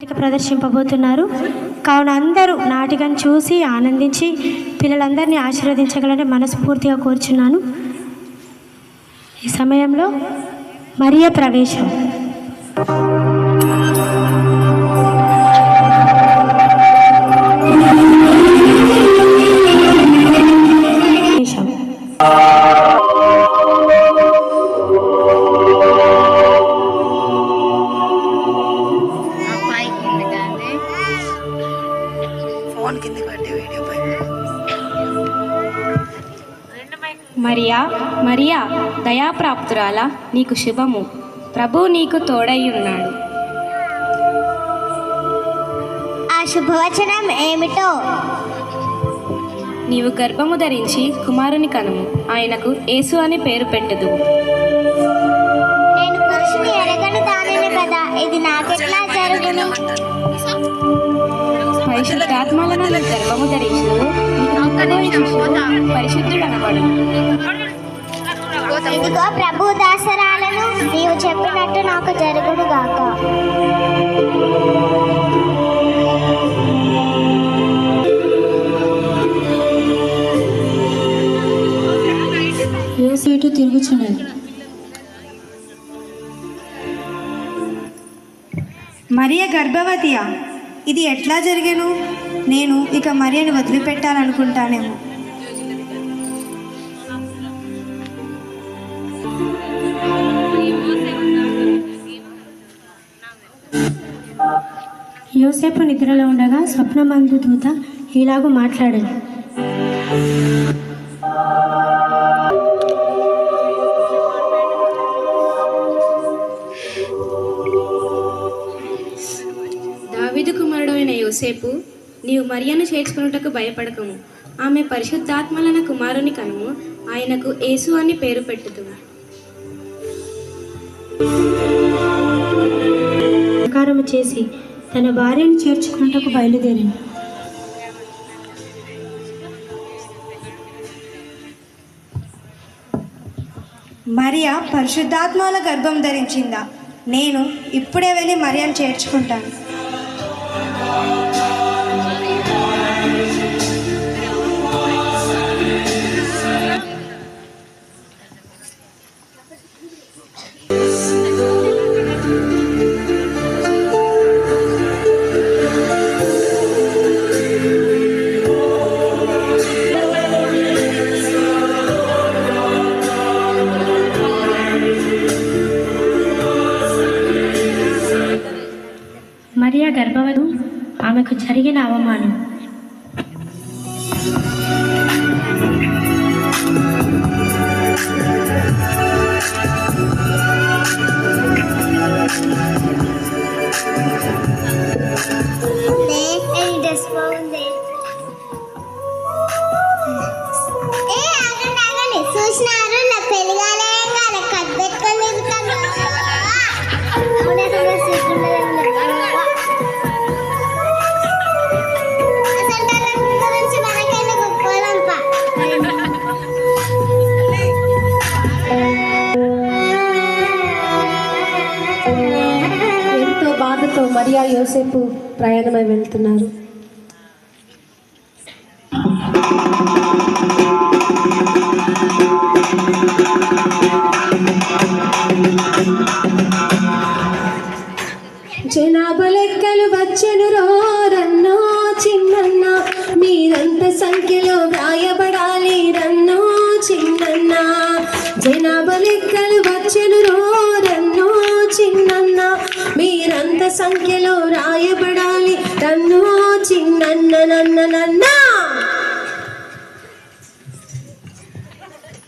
నాటిక ప్రదర్శింపబోతున్నారు. కావున అందరూ నాటికను చూసి ఆనందించి పిల్లలందరినీ ఆశీర్వదించగలని మనస్ఫూర్తిగా కోరుచున్నాను. ఈ సమయంలో మరియ ప్రవేశం. మరియా మరియా దయాప్రాప్తురాలా, నీకు శుభము, ప్రభు నీకు తోడై ఉన్నాడు. ఆ శుభవచనం ఏమిటో? నీవు గర్భము ధరించి కుమారుని కనుము, ఆయనకు యేసు అని పేరు పెట్టుదు. నేను పురుషుని ఎరగని దానిని కదా, ఇది నాకెట్లా జరుగును? పరిశుద్ధాత్మలను గర్భము ధరించు, పరిశుద్ధుడు అనబడు. ఇదిగో ప్రభు దాసరాలను, నీవు చెప్పినట్టు నాకు జరుగును గాక. యేసు తిరుగుచున్నది. మరియ గర్భవతియా? ఇది ఎట్లా జరిగేను? నేను ఇక మరియను వదిలిపెట్టాలనుకుంటానేమో. యోసేపు నిద్రలో ఉండగా స్వప్నమందు దూత ఇలాగూ మాట్లాడాడు. దావీదు కుమారుడు అయిన యోసేపు, నీవు మరియను చేర్చుకున్నటకు భయపడకము. ఆమె పరిశుద్ధాత్మలన కుమారుని కనుము, ఆయనకు యేసు అని పేరు పెట్టుదు. ప్రకారము చేసి తన భార్యను చేర్చుకున్నటకు బయలుదేరింది. మరియ పరిశుద్ధాత్మల గర్భం ధరించిందా? నేను ఇప్పుడే వెళ్ళి మరియను చేర్చుకుంటాను. మరియ గర్భవతి, ఆమెకు జరిగిన అవమానం. చూసినారు నా పెళ్ళిగానే కద్దెట్టుకొని ఎంతో బాధతో మరియా యోసేపు ప్రయాణమై వెళ్తున్నారు. జనాభా లెక్కలు వచ్చెను రన్నో చిన్నన్న, మీరంత సంఖ్యలో వ్రాయబడాలి రన్నో చిన్నన్న. జనాభా లెక్కలు వచ్చెను రన్నో చిన్నన్న, మీరంత సంఖ్యలో రాయబడాలి రన్నో చిన్నన్న నన్న నన్న.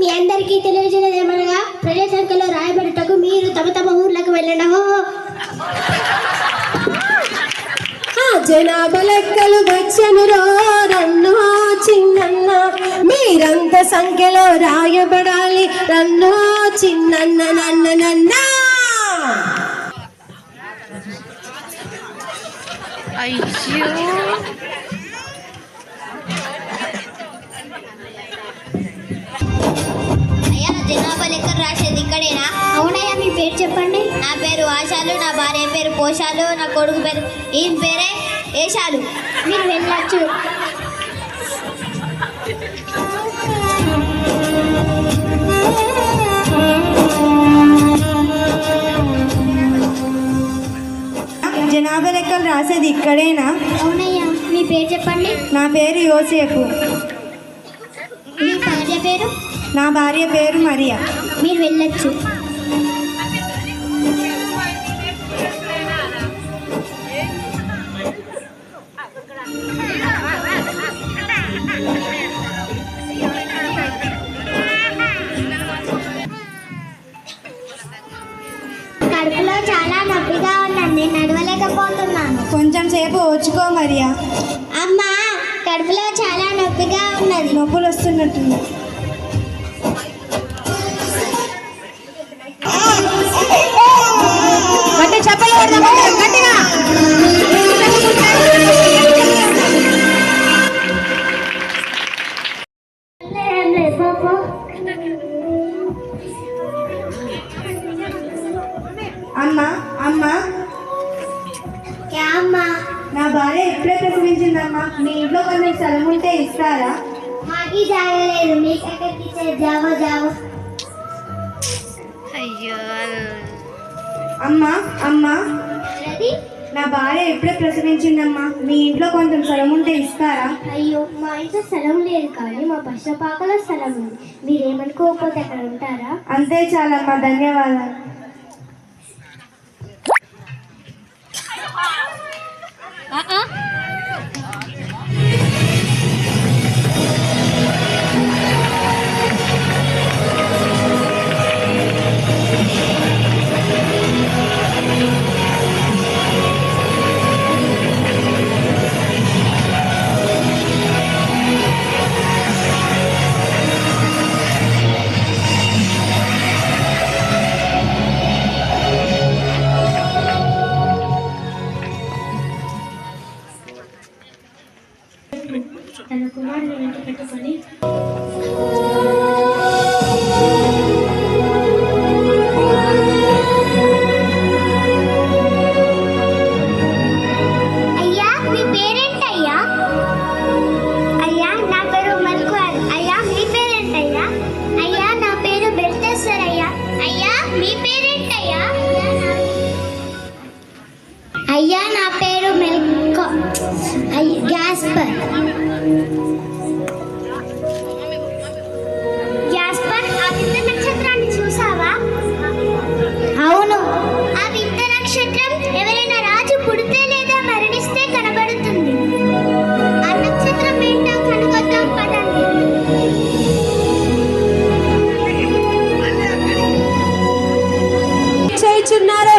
మీ అందరికీ తెలియజేయమనగా, ప్రజల సంఖ్యలో రాయబడుటకు మీరు తమ తమ ఊర్లకు వెళ్ళడము. జనాభా లెక్కలు వచ్చెను రన్నో చిన్నన్న, మీరంత సంఖ్యలో రాయబడాలి రన్నో చిన్నన్న నన్న నన్న. అయ్యో, అయ్యా జనాభా లెక్కలు రాసేది ఇక్కడేనా? అవునయ్యా, మీ పేరు చెప్పండి. నా పేరు ఆశాలు, నా భార్య పేరు పోషాలు, నా కొడుకు పేరు ఈయన పేరే ఏషాలు. మీరు వెళ్ళచ్చు. జనాభా లెక్కలు రాసేది ఇక్కడేనా? అవునయ్యా, మీ పేరు చెప్పండి. నా పేరు యోసేపు. మీ భార్య పేరు? నా భార్య పేరు మరియా. మీరు వెళ్ళచ్చు. కడుపులో చాలా నొప్పిగా ఉందండి, నడవలేకపోతున్నాను. కొంచెం సేపు ఓచుకో మరియా. అమ్మా, కడుపులో చాలా నొప్పిగా ఉన్నది. నొప్పులు వస్తున్నట్టుంది. అమ్మా అమ్మా అమ్మా, నా భార్య ఇప్పుడే ప్రసవించిందమ్మా. మీ ఇంట్లో కొంచెం స్థలం ఉంటే ఇస్తారా? మాకి జాగలేదు, మీకెక్కడికి జావో జావో. అయ్యో అమ్మా అమ్మా అది నా భార్య ఇప్పుడే ప్రసవించిందమ్మా. మీ ఇంట్లో కొంచెం స్థలం ఉంటే ఇస్తారా? అయ్యో, మా ఇంట్లో స్థలం లేదు, కానీ మా పశ్చపాకలో స్థలం ఉంది. మీరేమనుకోకపోతే అక్కడ ఉంటారా? అంతే చాలమ్మా, ధన్యవాదాలు. తన కుమారుని వెంట పెట్టుకొని అయ్యా, మీ పేరేంటయ్యా? అయ్యా, నా పేరు మల్కువార్. అయ్యా, మీ పేరేంటయ్యా? అయ్యా, నా పేరు బెల్టెసర్. అయ్యా, అయ్యా, మీ పేరేంటయ్యా? అయ్యా, నా పేరు గ్యాస్పర్. గ్యాస్పర్, ఆ వింత నక్షత్రాన్ని చూసావా? అవును, ఆ వింత నక్షత్రం ఎవరైనా రాజు పుడితే లేదా మరణిస్తే కనబడుతుంది. ఆ నక్షత్రం ఏంటో కనుగొద్దాం పదండి. చేయుచున్నారు.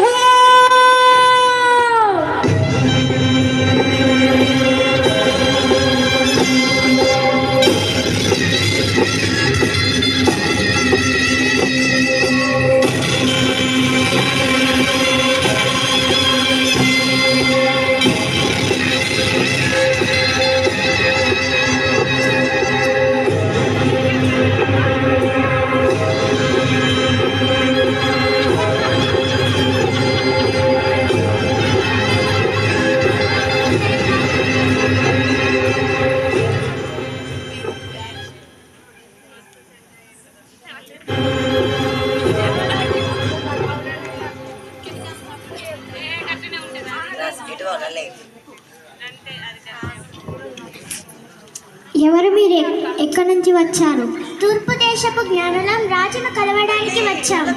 ఎవరు మీరు? ఎక్కడి నుంచి వచ్చారు? తూర్పు దేశపు జ్ఞానులం రాజును కలవడానికి వచ్చాము.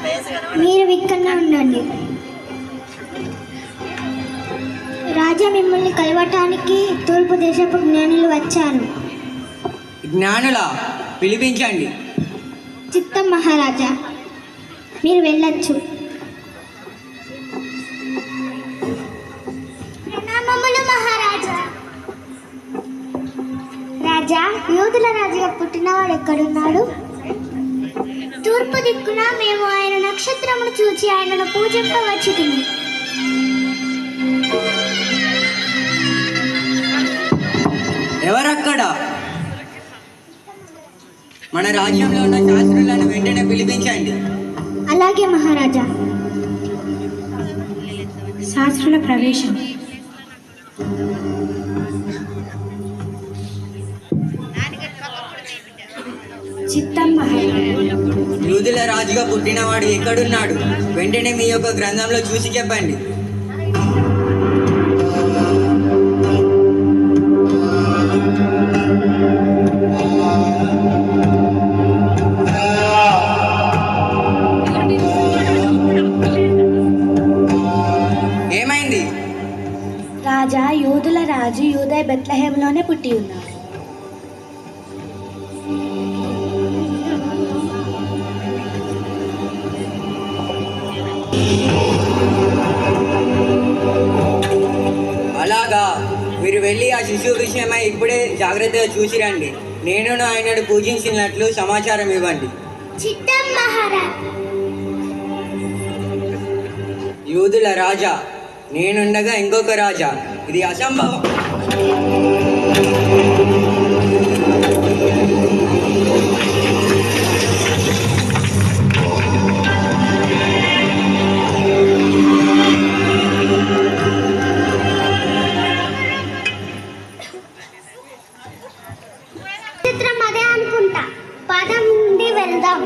మీరు ఇక్కడనే ఉండండి. రాజా మిమ్మల్ని కలవటానికి తూర్పు దేశపు జ్ఞానులు వచ్చారు. జ్ఞానులా? పిలిపించండి. చిత్తం మహారాజా, మీరు వెళ్ళొచ్చు. ప్రణామములు మహారాజా. రాజా, యోధుల రాజుగా పుట్టినవాడు ఎక్కడున్నాడు? తూర్పు దిక్కున మేము ఆయన నక్షత్రమును చూచి ఆయనను పూజింపవచ్చుతుంది. ఎవరక్కడ? మన రాజ్యంలో ఉన్న శాస్త్రులను వెంటనే పిలిపించండి. అలాగే మహారాజా. శాస్త్రుల ప్రవేశం. చిత్తం మహారాజా. యూదుల రాజుగా పుట్టినవాడు ఎక్కడున్నాడు? వెంటనే మీ యొక్క గ్రంథంలో చూసి చెప్పండి. ఏమైంది? రాజా, యూదుల రాజు యూదయ బెత్లెహేంలోనే పుట్టి ఉన్నాడు. అలాగా, మీరు వెళ్ళి ఆ శిశువు విషయమై ఇప్పుడే జాగ్రత్తగా చూసి రండి. నేను ఆయనను పూజించినట్లు సమాచారం ఇవ్వండి. చిత్తం మహారాజ్. యూదుల రాజా, నేనుండగా ఇంకొక రాజా, ఇది అసంభవం. చిత్రం అదే అనుకుంటా. పదం నుండి వెళ్దాం.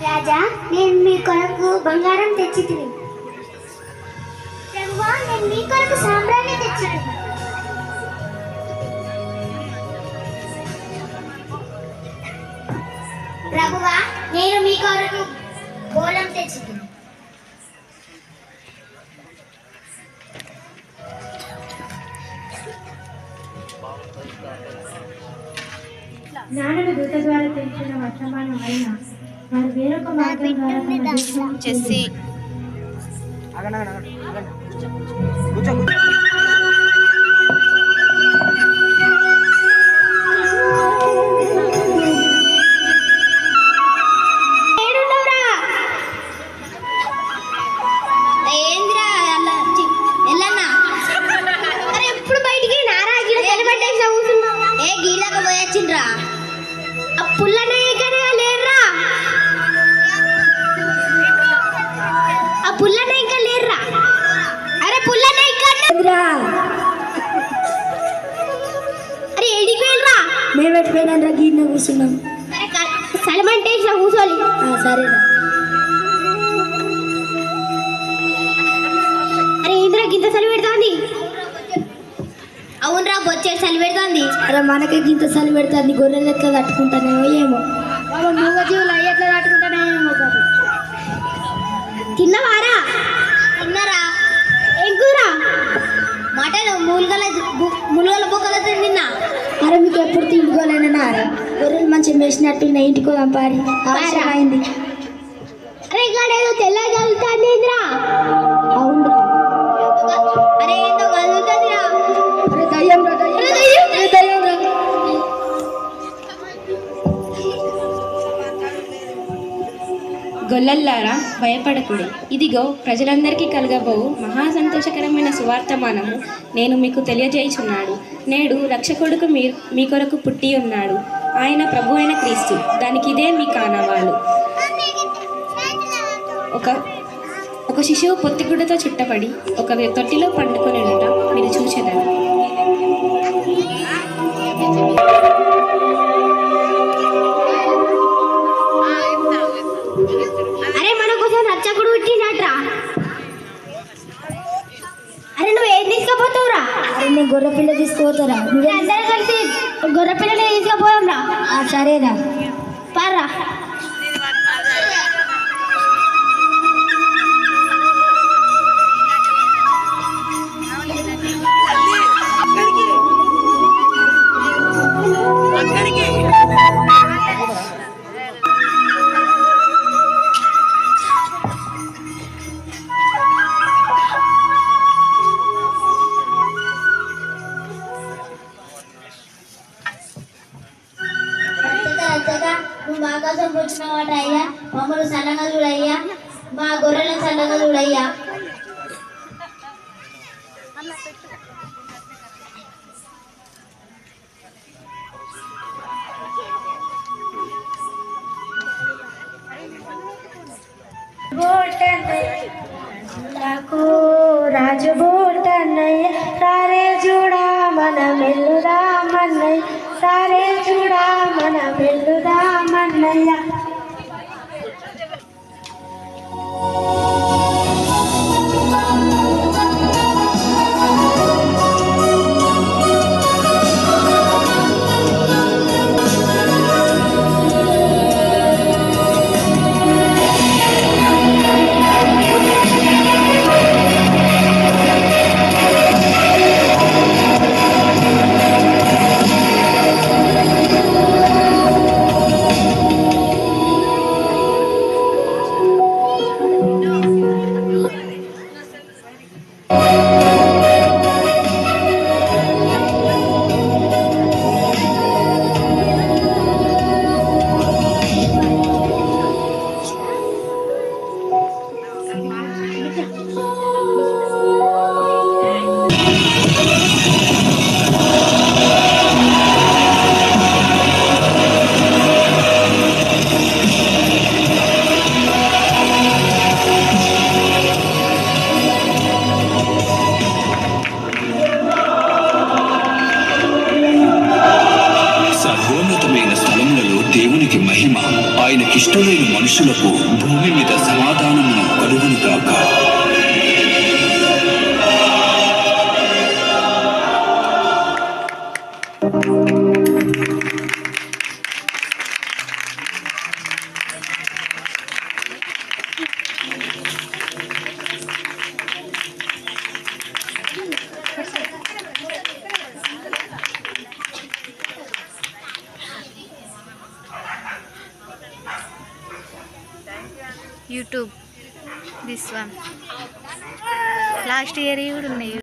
రాజా, నేను మీ కొరకు బంగారం తెచ్చితిని. ప్రభువా, నేను మీ కొరకు సాంబ్రాణి తెచ్చితిని. ప్రభువా, నేను మీ కొరకు గోళం తెచ్చితిని. జ్ఞానుల దూత ద్వారా తెలిసిన వర్తమానం అయినా వారు వేరొక మార్గం ద్వారా తమ దేశానికి చెస్సి ఎప్పుడు బయటికి నారా ఏ గీళ్ళకి పోయొచ్చిండ్రా. ఆ పుల్లనే ఇక్కడ లేర్రా. ఆ పుల్లనే ఇంకా లేర్రా. అరే పుల్లనే ఇక్కడ. అరే ఎడికి వెళ్ళరా. మేము ఎట్టిపోయినా గీడిన కూర్చున్నాం. సలమంటే ఇట్లా కూర్చోవాలి. సరేనా. అరే ఇంద్ర గింత చలి పెడుతుంది. అవునరా, బొచ్చే చలి పెడుతుంది. అరే మనకే ఇంత చలి పెడుతుంది. గొర్రెలు ఎట్లా తట్టుకుంటానేమో ఏమో. మూగజీవులు అయ్యి ఎట్లా తట్టుకుంటానేమో. తిన్నవారా? తిన్నరా. ఏం కూర? మటన్ ములుగల బొక్కలతో తిన్నా. అరే మీకు ఎప్పుడు తిండుకోలేనా? అరే గొర్రెలు మంచిగా వేసినట్టు ఇంటికి పంపారి అయింది. అరే ఇక్కడ ఏదో తెల్ల కలుగుతుంది. అవును. అరే ఏందో కలుగుతుందిరా. అరే దయ్యం రా, దయ్యం రా. గొల్లల్లారా భయపడకుడి, ఇదిగో ప్రజలందరికీ కలగబోవు మహా సంతోషకరమైన సువార్తమానము నేను మీకు తెలియజేయుచున్నాడు. నేడు రక్షకుడుకు మీ కొరకు పుట్టి ఉన్నాడు, ఆయన ప్రభు అయిన క్రీస్తు. దానికి ఇదే మీ కానవాలు. ఒక శిశువు పొత్తిగుడ్డతో చుట్టబడి ఒక తొట్టిలో పండుకొని ఉండటం మీరు చూచెదరు. అరే మన కోసం రక్షకుడు పుట్టినట్రా. అరే నువ్వు ఏం తీసుకుపోతావురా? అరే నేను గొర్రెపిల్ల తీసుకుపోతారా? అందరూ కలిసి గొర్రెపిల్లని తీసుకుపోదాంరా. సరేరా. పారా. నువ్వు మా కోసం వచ్చినవాట అయ్యా, మమ్మల్ని సన్నగలుడయ్యా, మా గొర్రెలను సన్నగలుడయ్యా. రాజు బోటన్నయ్య సారే చూడా మన మెల్లుదామన్నయ్య, సారే చూడా మన మెల్లుదామన్నయ్య. దేవునికి మహిమ, ఆయనకిష్టమైన మనుషులకు భూమి మీద సమాధానమును కలుగును గాక. YouTube this one last year కూడా ఉన్నాయి.